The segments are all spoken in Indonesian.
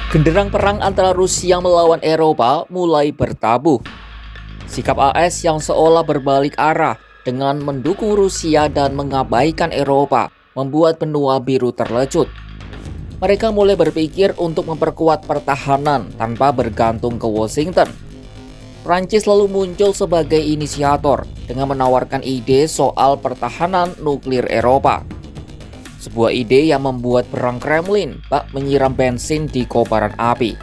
Genderang perang antara Rusia melawan Eropa mulai bertabuh. Sikap AS yang seolah berbalik arah dengan mendukung Rusia dan mengabaikan Eropa membuat benua biru terlecut. Mereka mulai berpikir untuk memperkuat pertahanan tanpa bergantung ke Washington. Prancis lalu muncul sebagai inisiator dengan menawarkan ide soal pertahanan nuklir Eropa. Sebuah ide yang membuat perang Kremlin bak menyiram bensin di kobaran api.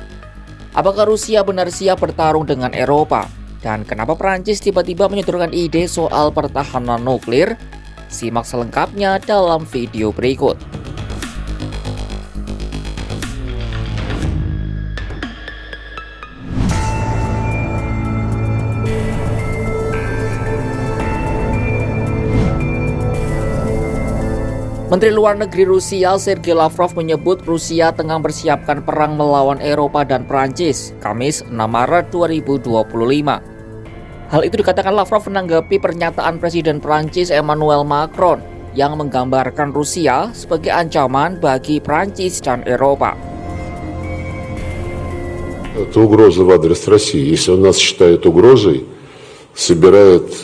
Apakah Rusia benar siap bertarung dengan Eropa? Dan kenapa Prancis tiba-tiba menyodorkan ide soal pertahanan nuklir? Simak selengkapnya dalam video berikut. Menteri Luar Negeri Rusia Sergei Lavrov menyebut Rusia tengah mempersiapkan perang melawan Eropa dan Prancis, Kamis 6 Maret 2025. Hal itu dikatakan Lavrov menanggapi pernyataan Presiden Prancis Emmanuel Macron yang menggambarkan Rusia sebagai ancaman bagi Prancis dan Eropa. Это угроза в адрес России. Если он нас считает угрозой, собирает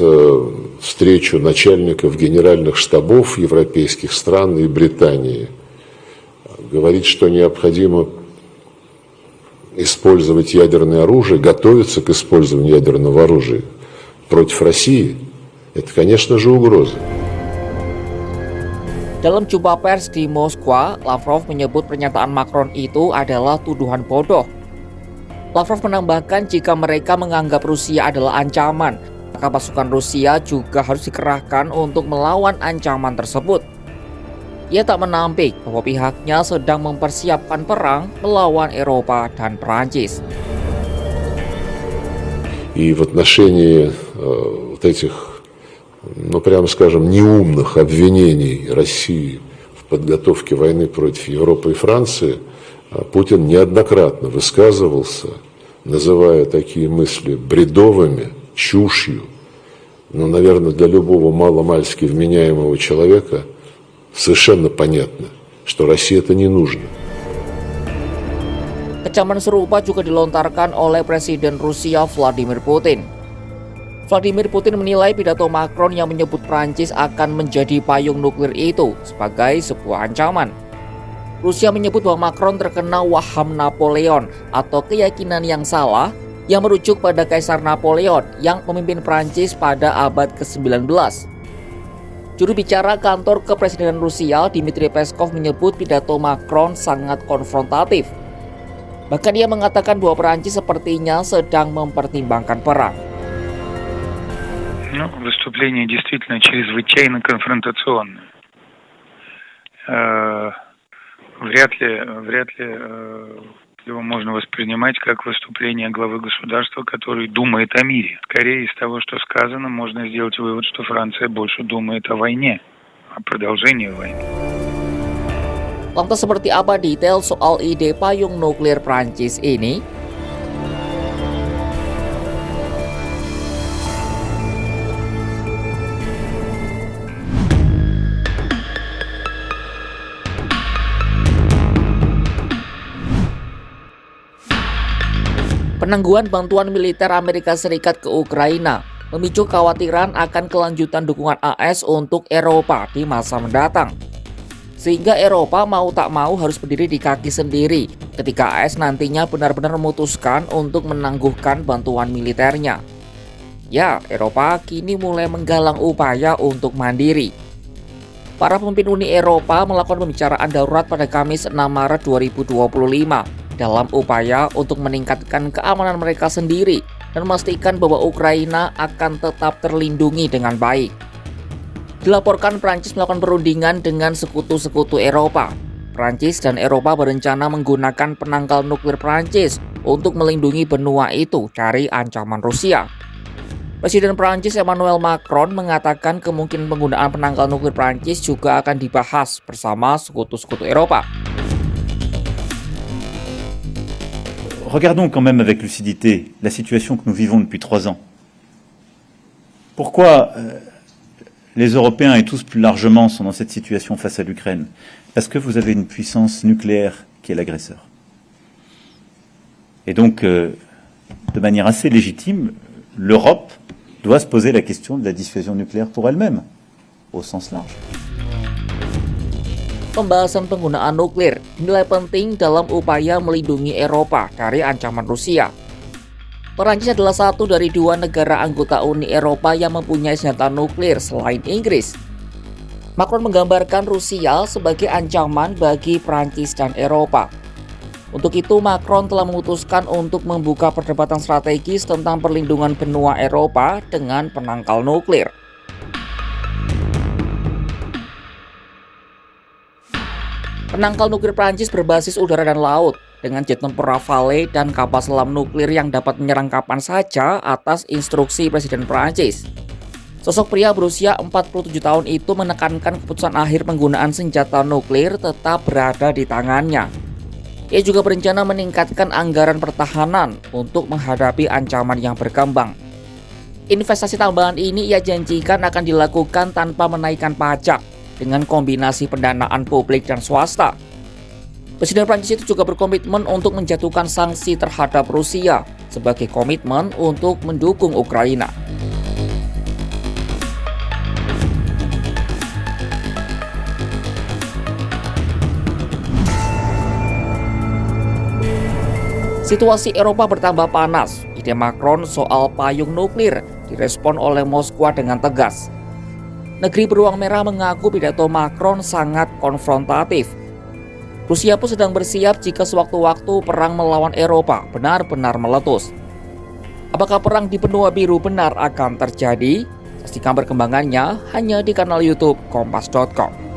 встречу начальников генеральных штабов европейских стран и Британии. Говорит, что необходимо использовать ядерное оружие, готовиться к использованию ядерного оружия против России. Это, конечно же, угроза. Dalam jumpa pers di Moskwa, Lavrov menyebut pernyataan Macron itu adalah tuduhan bodoh. Lavrov menambahkan jika mereka menganggap Rusia adalah ancaman, maka pasukan Rusia juga harus dikerahkan untuk melawan ancaman tersebut. Ia tak menampik bahwa pihaknya sedang mempersiapkan perang melawan Eropa dan Prancis. И в отношении вот этих, прямо скажем, неумных обвинений России в подготовке войны против Европы и Франции Путин неоднократно высказывался, называя такие мысли бредовыми, чушью. Но, наверное, для любого маломальски вменяемого человека совершенно понятно, что России это не нужно. Kecaman serupa juga dilontarkan oleh Presiden Rusia Vladimir Putin. Vladimir Putin menilai pidato Macron yang menyebut Prancis akan menjadi payung nuklir itu sebagai sebuah ancaman. Rusia menyebut bahwa Macron terkena waham Napoleon atau keyakinan yang salah yang merujuk pada Kaisar Napoleon yang memimpin Prancis pada abad ke-19. Juru bicara kantor kepresidenan Rusia, Dmitry Peskov, menyebut pidato Macron sangat konfrontatif. Bahkan dia mengatakan bahwa Prancis sepertinya sedang mempertimbangkan perang. Выступление действительно чрезвычайно конфронтационное. Вряд ли его можно воспринимать как выступление главы государства, который думает о мире. Скорее, из того, что сказано, можно сделать вывод, что Франция больше думает о войне, о продолжении войны. Lantas seperti apa detail soal ide payung nuklir Prancis ini? Penangguhan bantuan militer Amerika Serikat ke Ukraina memicu kekhawatiran akan kelanjutan dukungan AS untuk Eropa di masa mendatang. Sehingga Eropa mau tak mau harus berdiri di kaki sendiri ketika AS nantinya benar-benar memutuskan untuk menangguhkan bantuan militernya. Ya, Eropa kini mulai menggalang upaya untuk mandiri. Para pemimpin Uni Eropa melakukan pembicaraan darurat pada Kamis 6 Maret 2025 dalam upaya untuk meningkatkan keamanan mereka sendiri dan memastikan bahwa Ukraina akan tetap terlindungi dengan baik. Dilaporkan Prancis melakukan perundingan dengan sekutu-sekutu Eropa. Prancis dan Eropa berencana menggunakan penangkal nuklir Prancis untuk melindungi benua itu dari ancaman Rusia. Presiden Prancis Emmanuel Macron mengatakan kemungkinan penggunaan penangkal nuklir Prancis juga akan dibahas bersama sekutu-sekutu Eropa. Regardons quand même avec lucidité la situation que nous vivons depuis 3 ans. Pourquoi les Européens et tous plus largement sont dans cette situation face à l'Ukraine? Parce que vous avez une puissance nucléaire qui est l'agresseur. Et donc, de manière assez légitime, l'Europe doit se poser la question de la dissuasion nucléaire pour elle-même, au sens large. Pembahasan penggunaan nuklir dinilai penting dalam upaya melindungi Eropa dari ancaman Rusia. Perancis adalah satu dari 2 negara anggota Uni Eropa yang mempunyai senjata nuklir selain Inggris. Macron menggambarkan Rusia sebagai ancaman bagi Perancis dan Eropa. Untuk itu, Macron telah memutuskan untuk membuka perdebatan strategis tentang perlindungan benua Eropa dengan penangkal nuklir. Penangkal nuklir Prancis berbasis udara dan laut, dengan jet tempur Rafale dan kapal selam nuklir yang dapat menyerang kapan saja atas instruksi Presiden Prancis. Sosok pria berusia 47 tahun itu menekankan keputusan akhir penggunaan senjata nuklir tetap berada di tangannya. Ia juga berencana meningkatkan anggaran pertahanan untuk menghadapi ancaman yang berkembang. Investasi tambahan ini ia janjikan akan dilakukan tanpa menaikkan pajak, dengan kombinasi pendanaan publik dan swasta. Presiden Prancis itu juga berkomitmen untuk menjatuhkan sanksi terhadap Rusia sebagai komitmen untuk mendukung Ukraina. Situasi Eropa bertambah panas. Ide Macron soal payung nuklir direspon oleh Moskwa dengan tegas. Negeri beruang merah mengaku pidato Macron sangat konfrontatif. Rusia pun sedang bersiap jika sewaktu-waktu perang melawan Eropa benar-benar meletus. Apakah perang di benua biru benar akan terjadi? Saksikan perkembangannya hanya di kanal YouTube Kompas.com.